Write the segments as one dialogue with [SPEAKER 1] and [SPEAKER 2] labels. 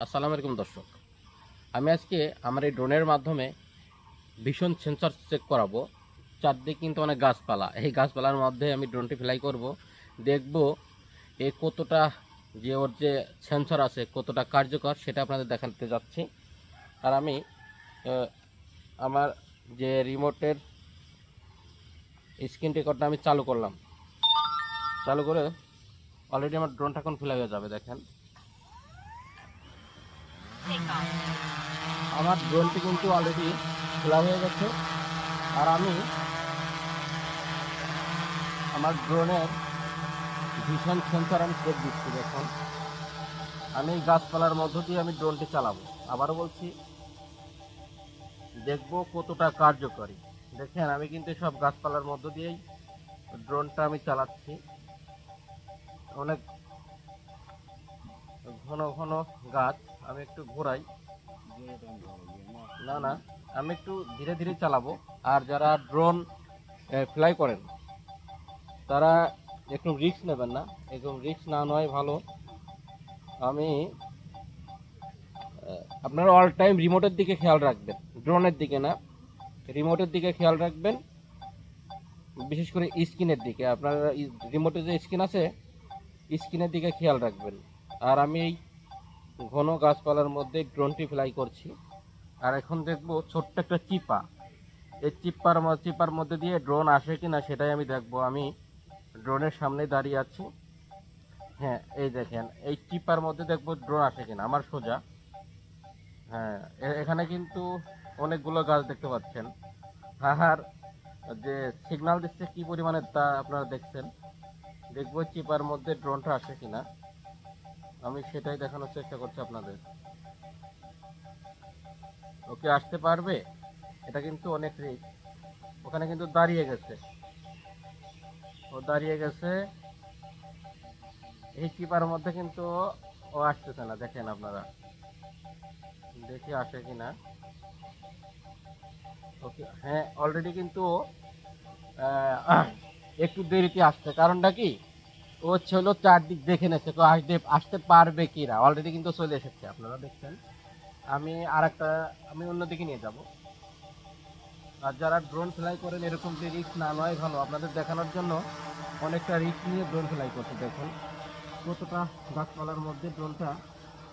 [SPEAKER 1] আসসালামু আলাইকুম দর্শক, আমি আজকে আমার এই ড্রোনের মাধ্যমে ভীষণ সেন্সর চেক করাবো। চারদিকে কিন্তু অনেক গাছপালা, এই গাছপালার মধ্যে আমি ড্রোনটি ফ্লাই করব, দেখব এ কতটা যে ওর যে সেন্সর আছে কতটা কার্যকর সেটা আপনাদের দেখাতে যাচ্ছি। আর আমি আমার যে রিমোটের স্ক্রিন রেকর্ডটা আমি চালু করলাম, চালু করে অলরেডি আমার ড্রোনটা এখন ফ্লাই হয়ে যাবে। দেখেন আমার ড্রোনটি কিন্তু অলরেডি ফ্লাই হয়ে গেছে। আর আমি আমার ড্রোনের ভীষণ সেন্সর আমি চেক দিচ্ছি। দেখুন আমি গাছপালার মধ্য দিয়ে আমি ড্রোনটি চালাবো, আবারও বলছি দেখবো কতটা কার্যকরী। দেখেন আমি কিন্তু সব গাছপালার মধ্য দিয়েই ড্রোনটা আমি চালাচ্ছি। অনেক ঘন ঘন গাছ, আমি একটু ঘোরাই, না না আমি একটু ধীরে ধীরে চালাবো। আর যারা ড্রোন ফ্লাই করেন তারা একটু রিস্ক নেবেন না, একদম রিস্ক না নেওয়াই ভালো। আমি আপনারা অল টাইম রিমোটের দিকে খেয়াল রাখবেন, ড্রোনের দিকে না, রিমোটের দিকে খেয়াল রাখবেন, বিশেষ করে স্ক্রিনের দিকে। আপনার রিমোটের যে স্ক্রিন আছে স্ক্রিনের দিকে খেয়াল রাখবেন। আর আমি এই ঘন গাছপালার মধ্যে ড্রোনটি ফ্লাই করছি। আর এখন দেখব ছোট্ট একটা চিপা, এই চিপার মধ্যে দিয়ে ড্রোন আসে কিনা সেটাই আমি দেখব। আমি ড্রোনের সামনে দাঁড়িয়ে আছি, হ্যাঁ এই দেখেন এই চিপার মধ্যে দেখব ড্রোন আসে কিনা আমার সোজা। হ্যাঁ এখানে কিন্তু অনেকগুলো গাছ দেখতে পাচ্ছেন। আর যে সিগন্যাল দিচ্ছে কি পরিমাণে তা আপনারা দেখছেন। দেখবো চিপার মধ্যে ড্রোনটা আসে কিনা, আমি সেটাই দেখানোর চেষ্টা করছি আপনাদের। ওকে আসতে পারবে, এটা কিন্তু অনেক রিস্ক। ওখানে কিন্তু দাঁড়িয়ে গেছে, ও দাঁড়িয়ে গেছে এই চিপার মধ্যে, কিন্তু ও আসতেছে না। দেখেন আপনারা, দেখি আসে কিনা। ওকে হ্যাঁ অলরেডি কিন্তু একটু দেরিতে আসছে, কারণটা কি ও ছিল চারদিক দেখে নেছে তো আসতে আসতে পারবে কিনা। অলরেডি কিন্তু চলে এসেছে, আপনারা দেখছেন। আমি আমি অন্যদিকে নিয়ে যাব। আর যারা ড্রোন ফ্লাই করেন এরকম যে রিস্ক না নয় ভালো, আপনাদের দেখানোর জন্য অনেকটা রিস্ক নিয়ে ড্রোন ফ্লাই করছে। দেখুন কতটা গাছপালার মধ্যে ড্রোনটা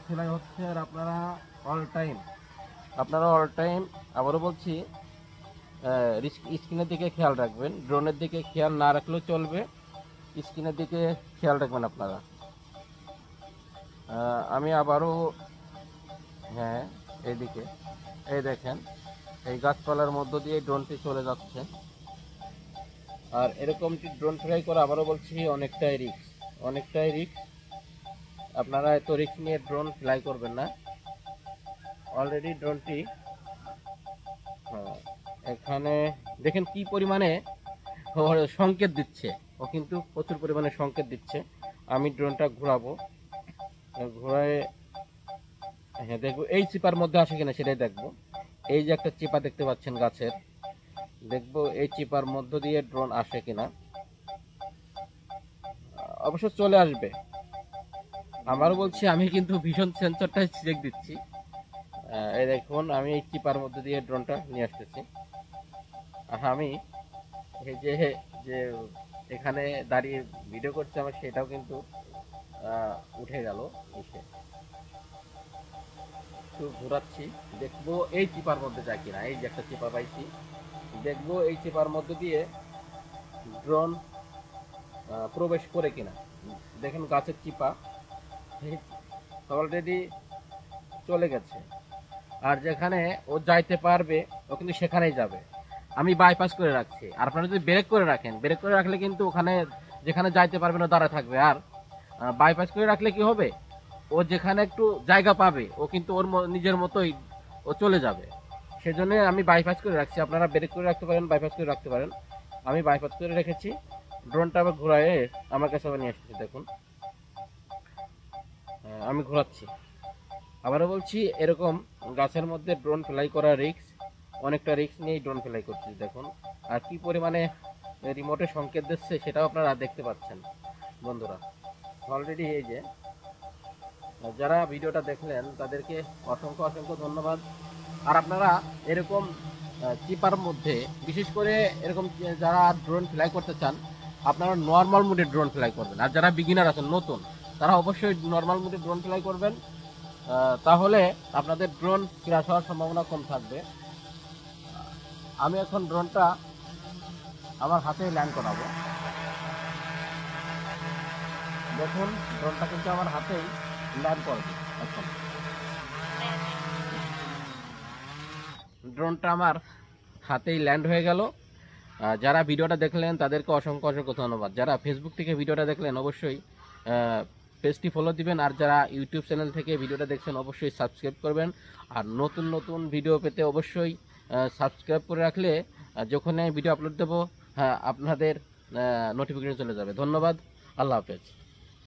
[SPEAKER 1] ফ্লাই হচ্ছে। আর আপনারা অল টাইম আবারও বলছি স্ক্রিনের দিকে খেয়াল রাখবেন, ড্রোনের দিকে খেয়াল না রাখলেও চলবে, স্ক্রিনের দিকে খেয়াল রাখবেন আপনারা। আমি আবারও, হ্যাঁ এইদিকে, এই দেখেন এই গাছপালার মধ্য দিয়ে ড্রোনটি চলে যাচ্ছে। আর এরকমটি ড্রোন ফ্লাই করা আবারও বলছি অনেকটাই রিস্ক, অনেকটাই রিস্ক। আপনারা এত রিস্ক নিয়ে ড্রোন ফ্লাই করবেন না। অলরেডি ড্রোনটি এখানে দেখেন কি পরিমাণে সংকেত দিচ্ছে, ও কিন্তু প্রচুর পরিমাণে সংকেত দিচ্ছে। আমি ড্রোনটা ঘোরাবো, ঘোরায় হ্যাঁ দেখবো এই চিপার মধ্যে আসে কিনা সেটাই দেখবো। এই যে একটা চিপা দেখতে পাচ্ছেন গাছের, দেখবো এই চিপার মধ্য দিয়ে ড্রোন আসে কিনা। অবশ্য চলে আসবে, আমারও বলছি আমি কিন্তু ভীষণ সেন্সরটাই চেক দিচ্ছি। এই দেখুন আমি এই চিপার মধ্যে দিয়ে ড্রোনটা নিয়ে আসতেছি। আর আমি এই যে যে এখানে দাঁড়িয়ে ভিডিও করছে আমার সেটাও কিন্তু উঠে গেল এসে। একটু ঘোরাচ্ছি, দেখবো এই চিপার মধ্যে যায় কিনা। এই যে একটা চিপা পাইছি, দেখবো এই চিপার মধ্যে দিয়ে ড্রোন প্রবেশ করে কিনা। দেখেন গাছের চিপা অলরেডি চলে গেছে। আর যেখানে ও যাইতে পারবে ও কিন্তু সেখানেই যাবে। আমি বাইপাস করে রাখছি। আর আপনারা যদি ব্রেক করে রাখেন, ব্রেক করে রাখলে কিন্তু ওখানে যেখানে যাইতে পারবে না দাঁড়া থাকবে। আর বাইপাস করে রাখলে কি হবে, ও যেখানে একটু জায়গা পাবে ও কিন্তু ওর নিজের মতোই ও চলে যাবে। সেজন্য আমি বাইপাস করে রাখছি। আপনারা ব্রেক করে রাখতে পারেন, বাইপাস করে রাখতে পারেন। আমি বাইপাস করে রেখেছি। ড্রোনটা আবার ঘোরায় আমার কাছে আবার নিয়ে আসতেছি। দেখুন আমি ঘোরাচ্ছি, আবারও বলছি এরকম গাছের মধ্যে ড্রোন ফ্লাই করা রিস্ক, অনেকটা রিস্ক নিয়েই ড্রোন ফ্লাই করছি। দেখুন আর কি পরিমাণে রিমোটে সংকেত দিচ্ছে সেটাও আপনারা দেখতে পাচ্ছেন বন্ধুরা। অলরেডি এই যে যারা ভিডিওটা দেখলেন তাদেরকে অসংখ্য অসংখ্য ধন্যবাদ। আর আপনারা এরকম চিপার মধ্যে বিশেষ করে এরকম যারা ড্রোন ফ্লাই করতে চান আপনারা নর্মাল মোডে ড্রোন ফ্লাই করবেন। আর যারা বিগিনার আছেন নতুন তারা অবশ্যই নর্মাল মোডে ড্রোন ফ্লাই করবেন, তাহলে আপনাদের ড্রোন ক্র্যাশ হওয়ার সম্ভাবনা কম থাকবে। আমি এখন ড্রোনটা আমার হাতে ল্যান্ড করাবো। দেখুন ড্রোনটা কিন্তু আমার হাতেই ল্যান্ড করবে। এখন ড্রোনটা আমার হাতেই ল্যান্ড হয়ে গেল। যারা ভিডিওটা দেখলেন তাদেরকে অসংখ্য অসংখ্য ধন্যবাদ। যারা ফেসবুক থেকে ভিডিওটা দেখলেন অবশ্যই পেজটি ফলো দিবেন, আর যারা ইউটিউব চ্যানেল থেকে ভিডিওটা দেখছেন অবশ্যই সাবস্ক্রাইব করবেন। আর নতুন নতুন ভিডিও পেতে অবশ্যই সাবস্ক্রাইব করে রাখলে যখন আমি ভিডিও আপলোড দেবো আপনাদের নোটিফিকেশন চলে যাবে। ধন্যবাদ, আল্লাহ হাফেজ।